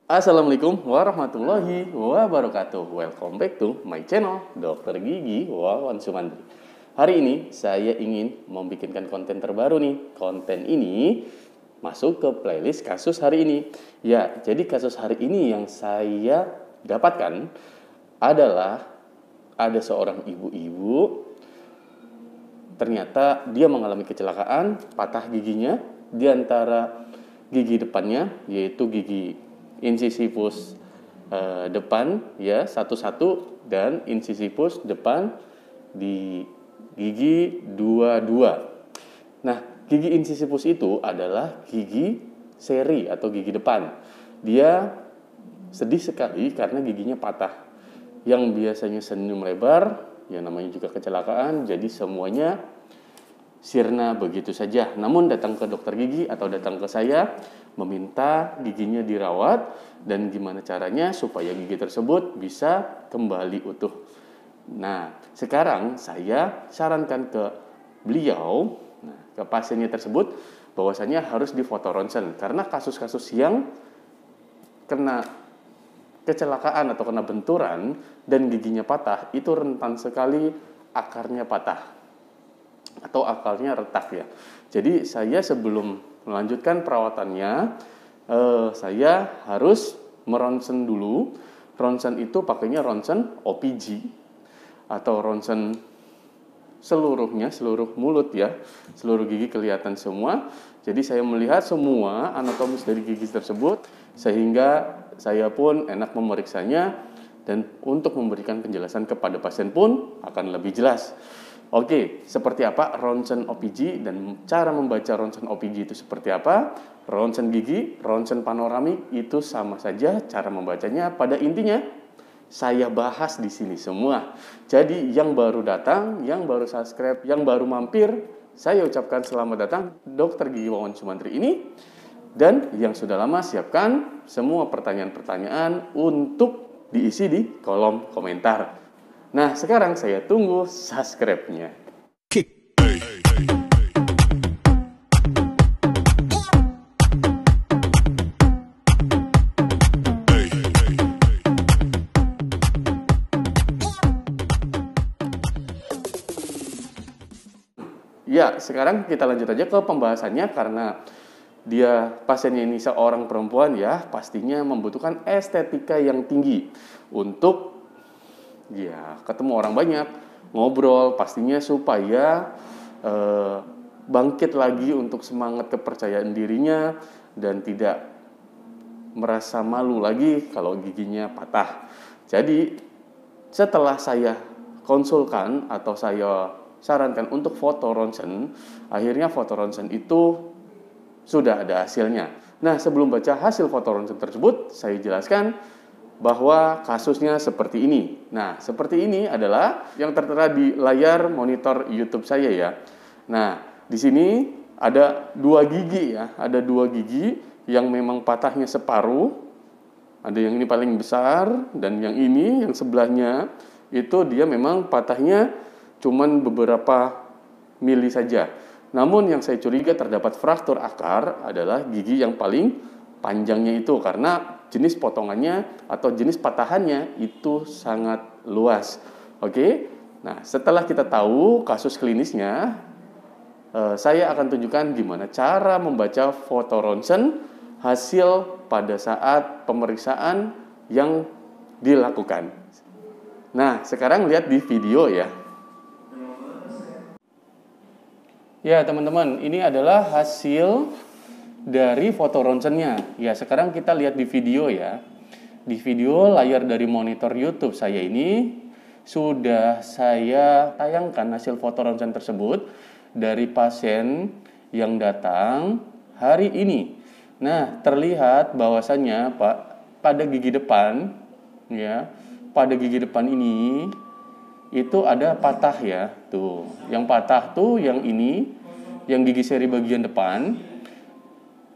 Assalamualaikum warahmatullahi wabarakatuh. Welcome back to my channel, Dokter Gigi Wawan Sumantri. Hari ini saya ingin membikinkan konten terbaru nih. Konten ini masuk ke playlist kasus hari ini. Ya, jadi kasus hari ini yang saya dapatkan adalah ada seorang ibu-ibu. Ternyata dia mengalami kecelakaan, patah giginya di antara gigi depannya, yaitu gigi incisivus depan ya satu-satu dan incisivus depan di gigi dua-dua. Nah, gigi incisivus itu adalah gigi seri atau gigi depan. Dia sedih sekali karena giginya patah. Yang biasanya senyum lebar, yang namanya juga kecelakaan, jadi semuanya sirna begitu saja. Namun datang ke dokter gigi atau datang ke saya meminta giginya dirawat dan gimana caranya supaya gigi tersebut bisa kembali utuh. Nah, sekarang saya sarankan ke beliau, ke pasiennya tersebut, bahwasanya harus difoto ronsen karena kasus-kasus yang kena kecelakaan atau kena benturan dan giginya patah itu rentan sekali akarnya patah atau akalnya retak ya. Jadi saya sebelum melanjutkan perawatannya, saya harus meronsen dulu. Ronsen itu pakainya ronsen OPG atau ronsen seluruhnya, seluruh mulut ya, seluruh gigi kelihatan semua. Jadi saya melihat semua anatomis dari gigi tersebut sehingga saya pun enak memeriksanya dan untuk memberikan penjelasan kepada pasien pun akan lebih jelas. Oke, seperti apa ronsen OPG dan cara membaca ronsen OPG itu seperti apa? Ronsen gigi, ronsen panoramik itu sama saja cara membacanya. Pada intinya saya bahas di sini semua. Jadi yang baru datang, yang baru subscribe, yang baru mampir, saya ucapkan selamat datang Dokter Gigi Wawan Sumantri ini. Dan yang sudah lama siapkan semua pertanyaan-pertanyaan untuk diisi di kolom komentar. Nah, sekarang saya tunggu subscribe-nya. Ya, sekarang kita lanjut aja ke pembahasannya karena dia pasiennya ini seorang perempuan ya, pastinya membutuhkan estetika yang tinggi untuk ya ketemu orang banyak, ngobrol pastinya supaya bangkit lagi untuk semangat kepercayaan dirinya dan tidak merasa malu lagi kalau giginya patah. Jadi setelah saya konsulkan atau saya sarankan untuk foto ronsen, akhirnya foto ronsen itu sudah ada hasilnya. Nah, sebelum baca hasil foto ronsen tersebut, saya jelaskan bahwa kasusnya seperti ini. Nah, seperti ini adalah yang tertera di layar monitor YouTube saya ya. Nah, di sini ada dua gigi ya, ada dua gigi yang memang patahnya separuh. Ada yang ini paling besar dan yang ini yang sebelahnya itu dia memang patahnya cuman beberapa mili saja. Namun yang saya curiga terdapat fraktur akar adalah gigi yang paling panjangnya itu karena jenis potongannya atau jenis patahannya itu sangat luas. Oke. Nah, setelah kita tahu kasus klinisnya, saya akan tunjukkan gimana cara membaca foto ronsen hasil pada saat pemeriksaan yang dilakukan. Nah, sekarang lihat di video ya. Ya, teman-teman, ini adalah hasil dari foto ronsennya. Ya, sekarang kita lihat di video ya. Di video layar dari monitor YouTube saya ini sudah saya tayangkan hasil foto ronsen tersebut dari pasien yang datang hari ini. Nah, terlihat bahwasannya Pak pada gigi depan ya, pada gigi depan ini itu ada patah ya. Tuh, yang patah tuh yang ini, yang gigi seri bagian depan.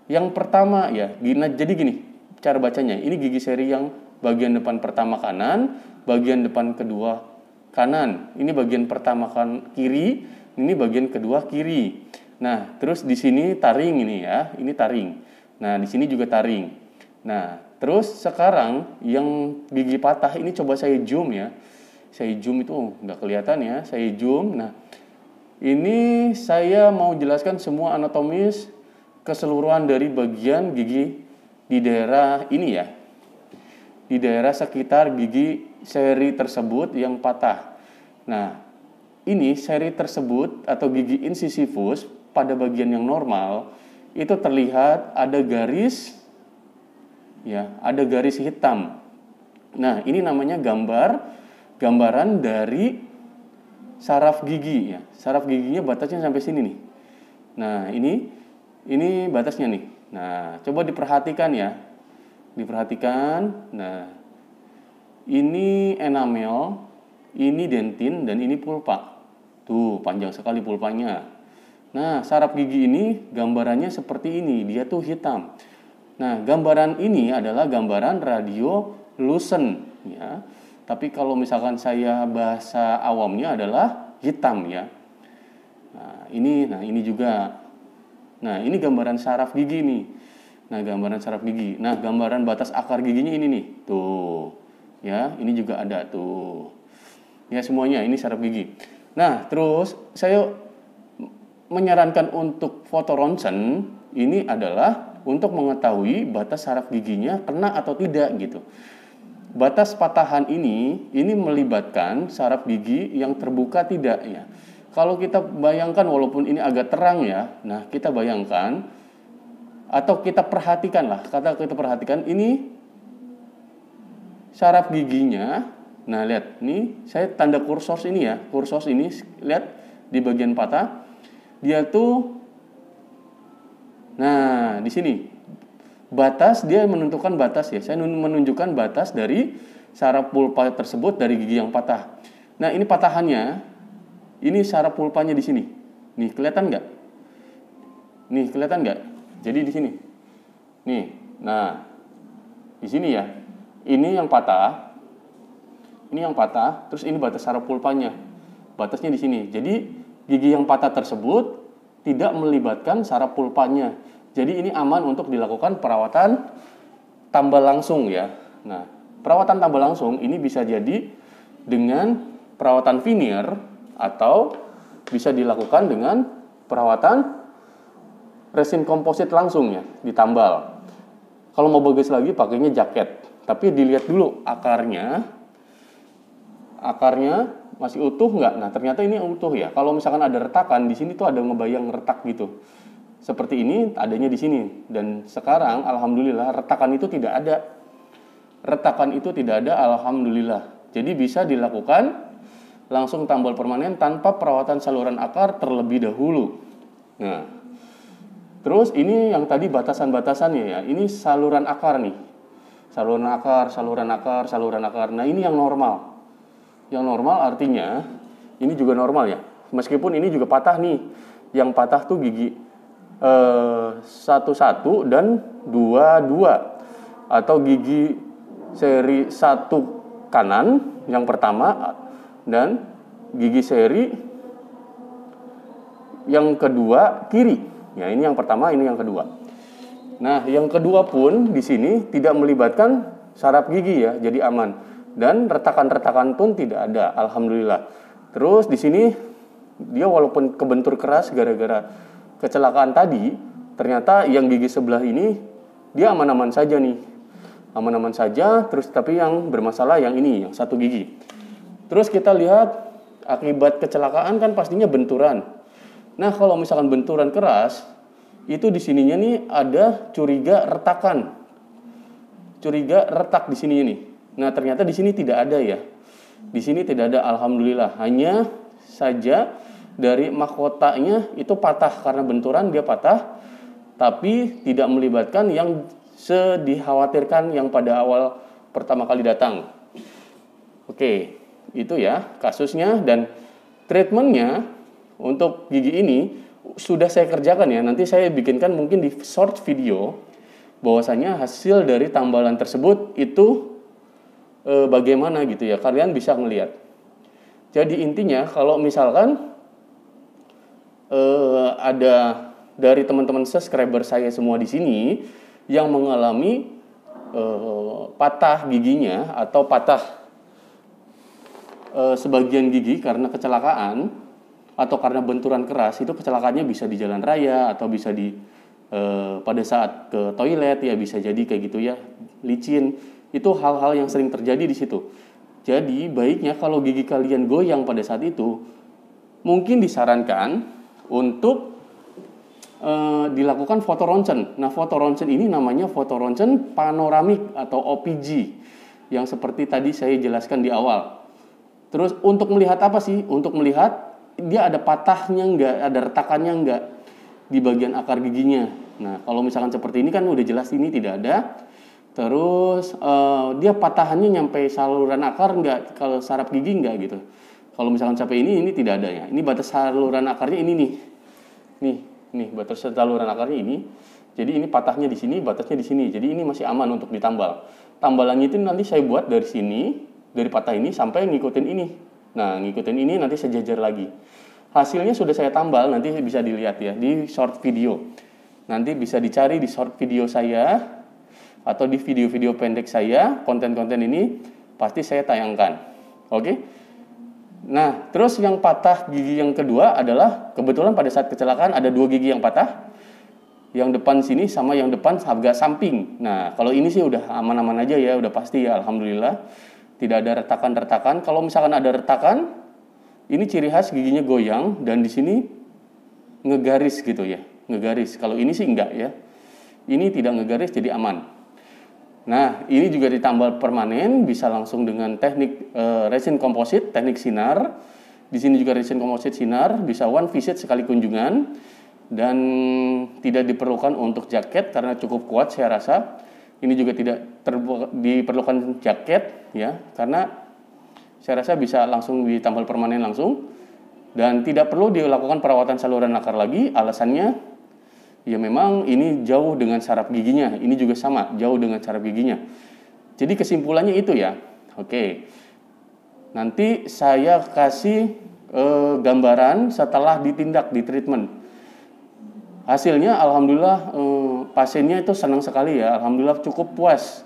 Yang pertama ya, jadi gini cara bacanya. Ini gigi seri yang bagian depan pertama kanan, bagian depan kedua kanan. Ini bagian pertama kiri, ini bagian kedua kiri. Nah, terus di sini taring ini ya, ini taring. Nah, di sini juga taring. Nah, terus sekarang yang gigi patah ini coba saya zoom ya. Saya zoom itu nggak kelihatan ya, saya zoom. Nah, ini saya mau jelaskan semua anatomis keseluruhan dari bagian gigi di daerah ini ya. Di daerah sekitar gigi seri tersebut yang patah. Nah, ini seri tersebut atau gigi incisivus pada bagian yang normal itu terlihat ada garis ya, ada garis hitam. Nah, ini namanya gambaran dari saraf gigi ya. Saraf giginya batasnya sampai sini nih. Nah, ini batasnya nih. Nah, coba diperhatikan ya. Diperhatikan. Nah, ini enamel, ini dentin, dan ini pulpa. Tuh, panjang sekali pulpanya. Nah, saraf gigi ini gambarannya seperti ini, dia tuh hitam. Nah, gambaran ini adalah gambaran radiolucent ya. Tapi kalau misalkan saya bahasa awamnya adalah hitam ya. Nah, ini juga. Nah, ini gambaran saraf gigi nih. Nah, gambaran saraf gigi. Nah, gambaran batas akar giginya ini nih. Tuh. Ya, ini juga ada tuh. Ya, semuanya ini saraf gigi. Nah, terus saya menyarankan untuk foto ronsen ini adalah untuk mengetahui batas saraf giginya kena atau tidak gitu. Batas patahan ini melibatkan saraf gigi yang terbuka tidak ya. Kalau kita bayangkan walaupun ini agak terang ya, nah kita bayangkan atau kita perhatikan lah, kita perhatikan ini saraf giginya. Nah lihat, nih saya tanda kursor ini ya, kursor ini lihat di bagian patah. Dia tuh, nah di sini batas, dia menentukan batas ya. Saya menunjukkan batas dari saraf pulpa tersebut dari gigi yang patah. Nah ini patahannya, ini saraf pulpanya di sini. Nih kelihatan nggak? Nih kelihatan nggak? Jadi di sini. Nih, nah di sini ya. Ini yang patah. Ini yang patah. Terus ini batas saraf pulpanya. Batasnya di sini. Jadi gigi yang patah tersebut tidak melibatkan saraf pulpanya. Jadi ini aman untuk dilakukan perawatan tambal langsung ya. Nah, perawatan tambal langsung ini bisa jadi dengan perawatan veneer atau bisa dilakukan dengan perawatan resin komposit langsung ya, ditambal. Kalau mau bagus lagi pakainya jaket. Tapi dilihat dulu akarnya masih utuh nggak? Nah ternyata ini utuh ya. Kalau misalkan ada retakan di sini tuh ada ngebayang retak gitu. Seperti ini adanya di sini. Dan sekarang alhamdulillah retakan itu tidak ada. Retakan itu tidak ada alhamdulillah. Jadi bisa dilakukan langsung tambal permanen tanpa perawatan saluran akar terlebih dahulu. Nah, terus ini yang tadi batasan-batasannya ya. Ini saluran akar nih. Saluran akar. Nah ini yang normal. Yang normal artinya ini juga normal ya. Meskipun ini juga patah nih. Yang patah tuh gigi 1 dan 2. Atau gigi seri 1 kanan yang pertama dan gigi seri yang kedua kiri. Ya, ini yang pertama, ini yang kedua. Nah, yang kedua pun di sini tidak melibatkan saraf gigi ya, jadi aman. Dan retakan-retakan pun tidak ada, alhamdulillah. Terus di sini dia walaupun kebentur keras gara-gara kecelakaan tadi, ternyata yang gigi sebelah ini dia aman-aman saja nih. Aman-aman saja, terus tapi yang bermasalah yang ini, yang 1 gigi. Terus kita lihat akibat kecelakaan kan pastinya benturan. Nah, kalau misalkan benturan keras, itu di sininya nih ada curiga retakan. Curiga retak di sini nih. Nah, ternyata di sini tidak ada ya. Di sini tidak ada alhamdulillah. Hanya saja dari mahkotanya itu patah karena benturan dia patah, tapi tidak melibatkan yang dikhawatirkan yang pada awal pertama kali datang. Oke, itu ya kasusnya dan treatmentnya untuk gigi ini sudah saya kerjakan ya. Nanti saya bikinkan mungkin di short video bahwasanya hasil dari tambalan tersebut itu bagaimana gitu ya. Kalian bisa melihat. Jadi intinya kalau misalkan ada dari teman-teman subscriber saya semua di sini yang mengalami patah giginya atau patah sebagian gigi karena kecelakaan atau karena benturan keras, itu kecelakaannya bisa di jalan raya atau bisa di pada saat ke toilet ya, bisa jadi kayak gitu ya, licin. Itu hal-hal yang sering terjadi di situ. Jadi baiknya kalau gigi kalian goyang pada saat itu, mungkin disarankan untuk dilakukan foto ronsen. Nah, foto ronsen ini namanya foto ronsen panoramik atau OPG yang seperti tadi saya jelaskan di awal. Terus untuk melihat apa sih? Untuk melihat dia ada patahnya enggak, ada retakannya enggak di bagian akar giginya. Nah, kalau misalkan seperti ini kan udah jelas ini tidak ada. Terus dia patahannya nyampe saluran akar enggak, kalau saraf gigi enggak gitu. Kalau misalkan sampai ini tidak ada ya. Ini batas saluran akarnya ini nih. Nih batas saluran akarnya ini. Jadi ini patahnya di sini, batasnya di sini. Jadi ini masih aman untuk ditambal. Tambalannya itu nanti saya buat dari sini, dari patah ini sampai ngikutin ini. Nah, ngikutin ini nanti sejajar lagi. Hasilnya sudah saya tambal, nanti bisa dilihat ya di short video. Nanti bisa dicari di short video saya atau di video-video pendek saya, konten-konten ini pasti saya tayangkan. Oke? Nah, terus yang patah gigi yang kedua adalah kebetulan pada saat kecelakaan ada 2 gigi yang patah. Yang depan sini sama yang depan agak samping. Nah, kalau ini sih udah aman-aman aja ya, udah pasti ya, alhamdulillah. Tidak ada retakan-retakan. Kalau misalkan ada retakan, ini ciri khas giginya goyang dan di sini ngegaris gitu ya, ngegaris. Kalau ini sih enggak ya. Ini tidak ngegaris jadi aman. Nah, ini juga ditambal permanen, bisa langsung dengan teknik resin komposit, teknik sinar. Di sini juga resin komposit sinar, bisa one visit sekali kunjungan dan tidak diperlukan untuk jaket karena cukup kuat saya rasa. Ini juga tidak diperlukan jaket ya, karena saya rasa bisa langsung ditambal permanen langsung dan tidak perlu dilakukan perawatan saluran akar lagi. Alasannya ya memang ini jauh dengan saraf giginya, ini juga sama jauh dengan saraf giginya. Jadi kesimpulannya itu ya. Oke. Nanti saya kasih gambaran setelah ditindak di treatment. Hasilnya alhamdulillah pasiennya itu senang sekali ya, alhamdulillah cukup puas.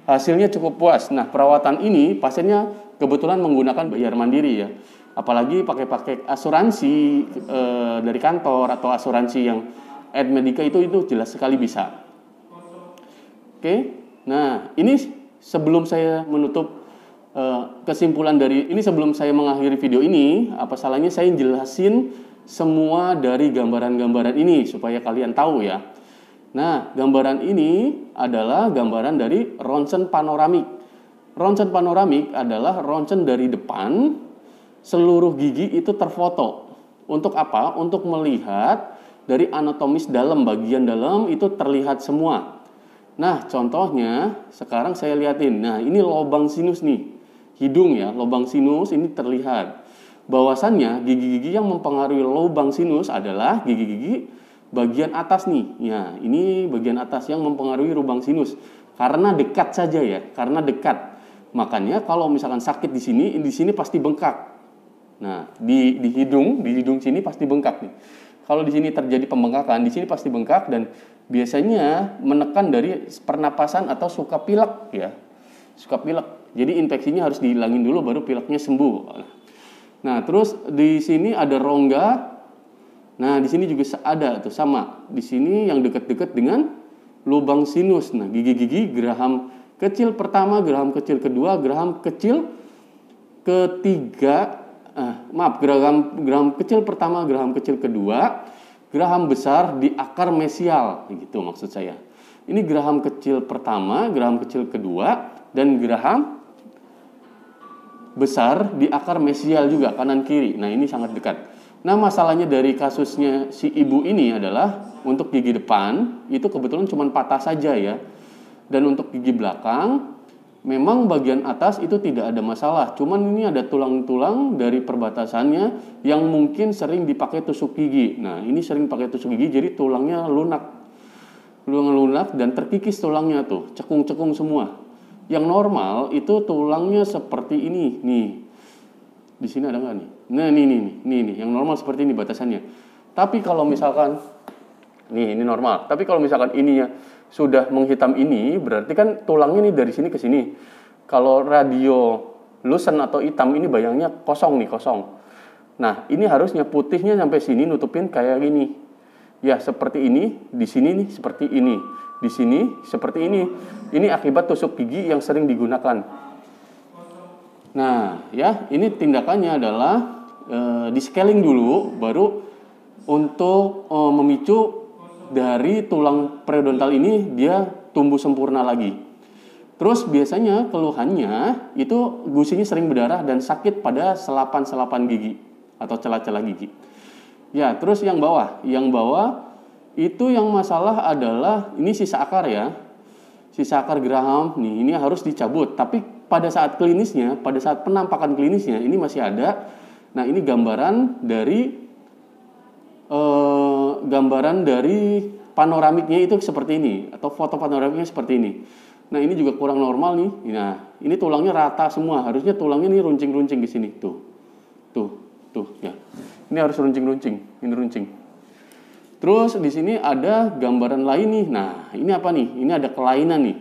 Hasilnya cukup puas. Nah, perawatan ini pasiennya kebetulan menggunakan bayar mandiri ya. Apalagi pakai asuransi dari kantor atau asuransi yang Ed Medica itu jelas sekali bisa. Oke. Nah, ini sebelum saya menutup kesimpulan dari ini, sebelum saya mengakhiri video ini, apa salahnya saya jelasin semua dari gambaran-gambaran ini supaya kalian tahu ya. Nah, gambaran ini adalah gambaran dari ronsen panoramik. Ronsen panoramik adalah ronsen dari depan, seluruh gigi itu terfoto. Untuk apa? Untuk melihat dari anatomis dalam, bagian dalam itu terlihat semua. Nah, contohnya sekarang saya liatin. Nah, ini lubang sinus nih. Hidung ya, lubang sinus ini terlihat. Bahwasannya gigi-gigi yang mempengaruhi lubang sinus adalah gigi-gigi bagian atas nih. Ya, ini bagian atas yang mempengaruhi lubang sinus. Karena dekat saja ya, karena dekat. Makanya kalau misalkan sakit di sini pasti bengkak. Nah, di hidung sini pasti bengkak nih. Kalau di sini terjadi pembengkakan, di sini pasti bengkak dan biasanya menekan dari pernapasan atau suka pilek ya. Suka pilek. Jadi infeksinya harus dihilangin dulu baru pileknya sembuh. Nah, terus di sini ada rongga. Nah, di sini juga ada tuh sama. Di sini yang dekat-dekat dengan lubang sinus. Nah, gigi-gigi geraham kecil pertama, geraham kecil kedua, geraham kecil ketiga. Geraham kecil pertama, geraham kecil kedua, geraham besar di akar mesial, gitu maksud saya. Ini geraham kecil pertama, geraham kecil kedua, dan geraham besar di akar mesial juga kanan kiri. Nah, ini sangat dekat. Nah, masalahnya dari kasusnya si ibu ini adalah untuk gigi depan itu kebetulan cuma patah saja ya. Dan untuk gigi belakang memang bagian atas itu tidak ada masalah. Cuman ini ada tulang-tulang dari perbatasannya yang mungkin sering dipakai tusuk gigi. Nah, ini sering pakai tusuk gigi jadi tulangnya lunak dan terkikis tulangnya tuh, cekung-cekung semua. Yang normal itu tulangnya seperti ini, nih. Di sini ada nggak nih? Nah, nih, yang normal seperti ini batasannya. Tapi kalau misalkan, nih, ini normal. Tapi kalau misalkan ininya sudah menghitam ini, berarti kan tulangnya nih dari sini ke sini. Kalau radiolucent atau hitam ini bayangnya kosong nih, kosong. Nah, ini harusnya putihnya sampai sini nutupin kayak gini. Ya, seperti ini, di sini nih seperti ini. Di sini seperti ini. Ini akibat tusuk gigi yang sering digunakan. Nah, ya, ini tindakannya adalah di scaling dulu, baru untuk memicu dari tulang periodontal ini dia tumbuh sempurna lagi. Terus biasanya keluhannya itu gusinya sering berdarah dan sakit pada selapan-selapan gigi atau celah-celah gigi. Ya, terus yang bawah itu yang masalah adalah ini sisa akar ya. Sisa akar Graham nih, ini harus dicabut. Tapi pada saat klinisnya, pada saat penampakan klinisnya ini masih ada. Nah, ini gambaran dari panoramiknya itu seperti ini, atau foto panoramiknya seperti ini. Nah, ini juga kurang normal nih. Nah, ini tulangnya rata semua. Harusnya tulangnya nih runcing-runcing di sini. Tuh ya. Ini harus runcing-runcing. Ini runcing. Terus di sini ada gambaran lain nih. Nah, ini apa nih? Ini ada kelainan nih.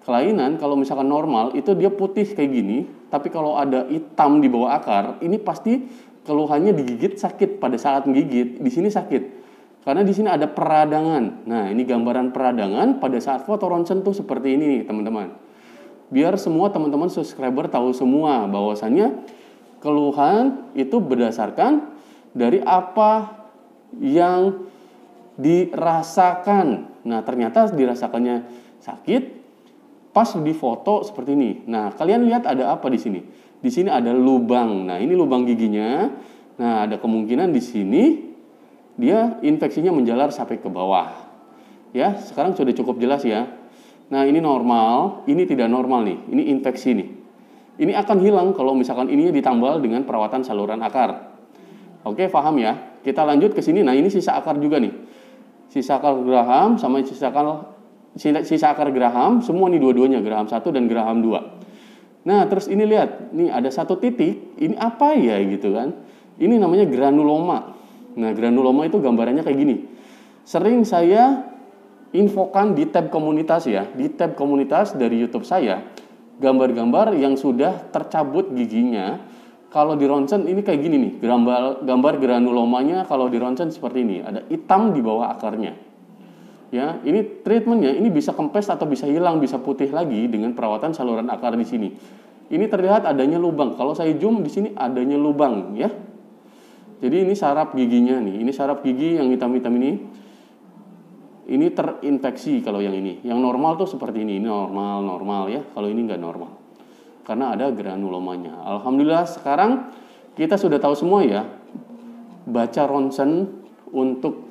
Kelainan kalau misalkan normal itu dia putih kayak gini, tapi kalau ada hitam di bawah akar, ini pasti keluhannya digigit sakit pada saat menggigit. Di sini sakit. Karena di sini ada peradangan. Nah, ini gambaran peradangan pada saat foto ronsen tuh seperti ini nih, teman-teman. Biar semua teman-teman subscriber tahu semua bahwasannya keluhan itu berdasarkan dari apa yang dirasakan. Nah, ternyata dirasakannya sakit pas di foto seperti ini. Nah, kalian lihat ada apa di sini? Di sini ada lubang. Nah, ini lubang giginya. Nah, ada kemungkinan di sini dia infeksinya menjalar sampai ke bawah. Ya, sekarang sudah cukup jelas ya. Nah, ini normal, ini tidak normal nih. Ini infeksi nih. Ini akan hilang kalau misalkan ini ditambal dengan perawatan saluran akar. Oke, paham ya? Kita lanjut ke sini. Nah, ini sisa akar juga nih. Sisa akar Graham sama sisa akar Graham, semua nih dua-duanya, Graham 1 dan Graham 2. Nah, terus ini lihat, nih ada satu titik, ini apa ya gitu kan? Ini namanya granuloma. Nah, granuloma itu gambarannya kayak gini. Sering saya infokan di tab komunitas ya, di tab komunitas dari YouTube saya, gambar-gambar yang sudah tercabut giginya. Kalau di ronsen ini kayak gini nih, gambar granulomanya kalau di ronsen seperti ini, ada hitam di bawah akarnya. Ya, ini treatmentnya ini bisa kempes atau bisa hilang, bisa putih lagi dengan perawatan saluran akar di sini. Ini terlihat adanya lubang. Kalau saya zoom di sini adanya lubang ya. Jadi ini saraf giginya nih. Ini saraf gigi yang hitam-hitam ini. Ini terinfeksi kalau yang ini. Yang normal tuh seperti ini. Ini normal ya. Kalau ini nggak normal. Karena ada granulomanya. Alhamdulillah sekarang kita sudah tahu semua ya. Baca ronsen untuk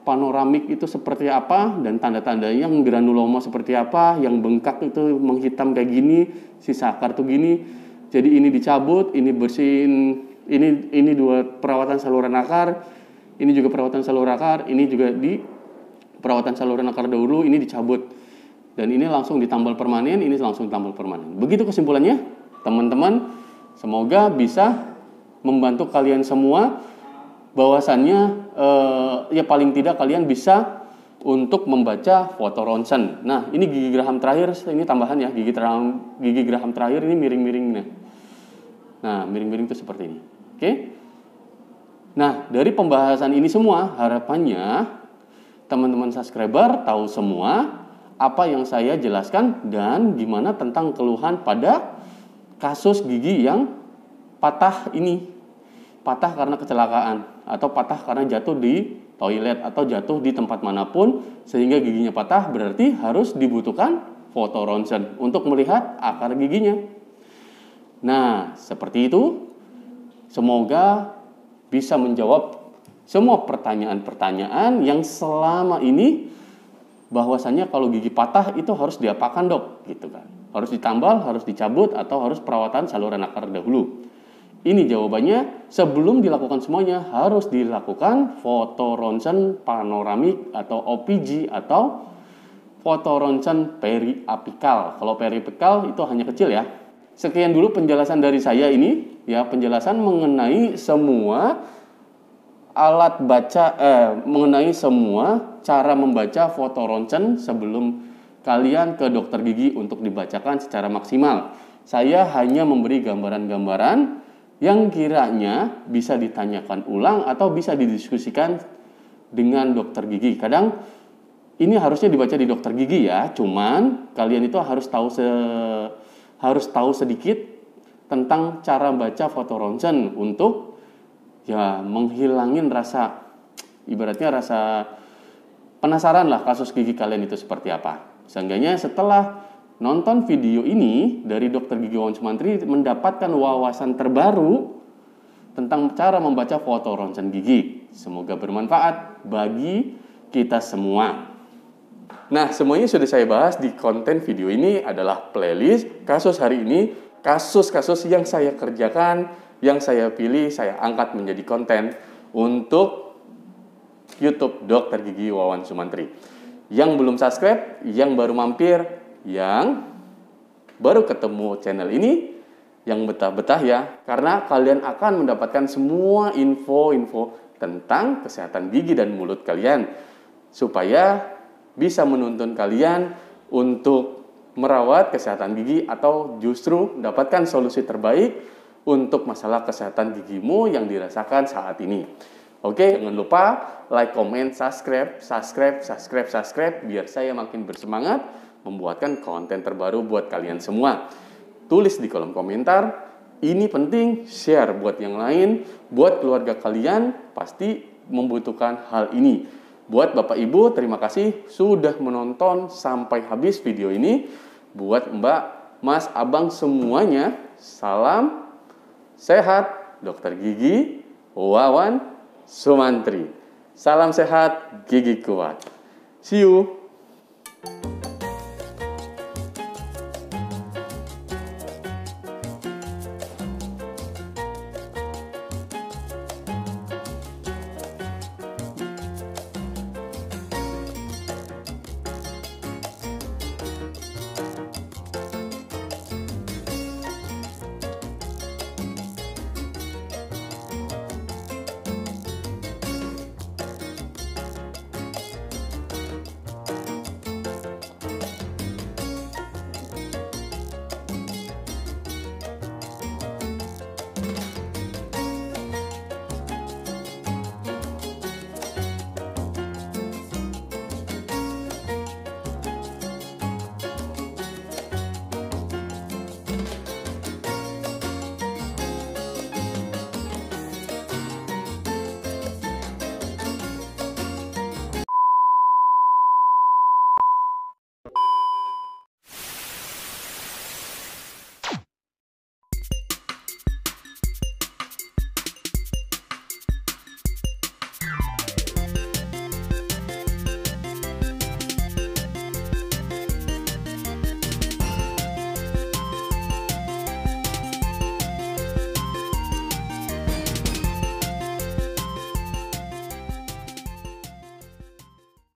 panoramik itu seperti apa. Dan tanda-tanda yang granuloma seperti apa. Yang bengkak itu menghitam kayak gini. Sisa akar tuh gini. Jadi ini dicabut. Ini bersihin. Ini dua perawatan saluran akar, ini juga perawatan saluran akar, ini juga di perawatan saluran akar dahulu, ini dicabut. Dan ini langsung ditambal permanen, ini langsung ditambal permanen. Begitu kesimpulannya, teman-teman, semoga bisa membantu kalian semua bahwasannya ya paling tidak kalian bisa untuk membaca foto ronsen. Nah, ini gigi Graham terakhir, ini tambahan ya, gigi Graham terakhir ini miring-miringnya. Nah, miring-miring itu seperti ini. Oke. Nah, dari pembahasan ini semua, harapannya teman-teman subscriber tahu semua apa yang saya jelaskan dan gimana tentang keluhan pada kasus gigi yang patah ini. Patah karena kecelakaan atau patah karena jatuh di toilet atau jatuh di tempat manapun sehingga giginya patah, berarti harus dibutuhkan foto ronsen untuk melihat akar giginya. Nah, seperti itu. Semoga bisa menjawab semua pertanyaan-pertanyaan yang selama ini bahwasannya kalau gigi patah itu harus diapakan dok, gitu kan? Harus ditambal, harus dicabut, atau harus perawatan saluran akar dahulu. Ini jawabannya, sebelum dilakukan semuanya harus dilakukan foto ronsen panoramik atau OPG atau foto ronsen periapikal. Kalau periapikal itu hanya kecil ya. Sekian dulu penjelasan dari saya ini, ya penjelasan mengenai semua alat baca mengenai semua cara membaca foto ronsen sebelum kalian ke dokter gigi untuk dibacakan secara maksimal. Saya hanya memberi gambaran-gambaran yang kiranya bisa ditanyakan ulang atau bisa didiskusikan dengan dokter gigi. Kadang ini harusnya dibaca di dokter gigi ya, cuman kalian itu harus tahu sedikit tentang cara baca foto ronsen untuk ya menghilangin ibaratnya rasa penasaran lah kasus gigi kalian itu seperti apa. Seenggaknya setelah nonton video ini dari Dokter Gigi Wawan Sumantri mendapatkan wawasan terbaru tentang cara membaca foto ronsen gigi. Semoga bermanfaat bagi kita semua. Nah, semuanya sudah saya bahas di konten video ini adalah playlist kasus hari ini, kasus-kasus yang saya kerjakan, yang saya pilih, saya angkat menjadi konten untuk YouTube Dokter Gigi Wawan Sumantri. Yang belum subscribe, yang baru mampir, yang baru ketemu channel ini, yang betah-betah ya, karena kalian akan mendapatkan semua info-info tentang kesehatan gigi dan mulut kalian, supaya bisa menuntun kalian untuk merawat kesehatan gigi atau justru mendapatkan solusi terbaik untuk masalah kesehatan gigimu yang dirasakan saat ini. Oke, jangan lupa like, comment, subscribe biar saya makin bersemangat membuatkan konten terbaru buat kalian semua. Tulis di kolom komentar, ini penting, share buat yang lain, buat keluarga kalian pasti membutuhkan hal ini. Buat Bapak Ibu, terima kasih sudah menonton sampai habis video ini. Buat Mbak, Mas, Abang semuanya, salam sehat Dokter Gigi Wawan Sumantri. Salam sehat, gigi kuat. See you.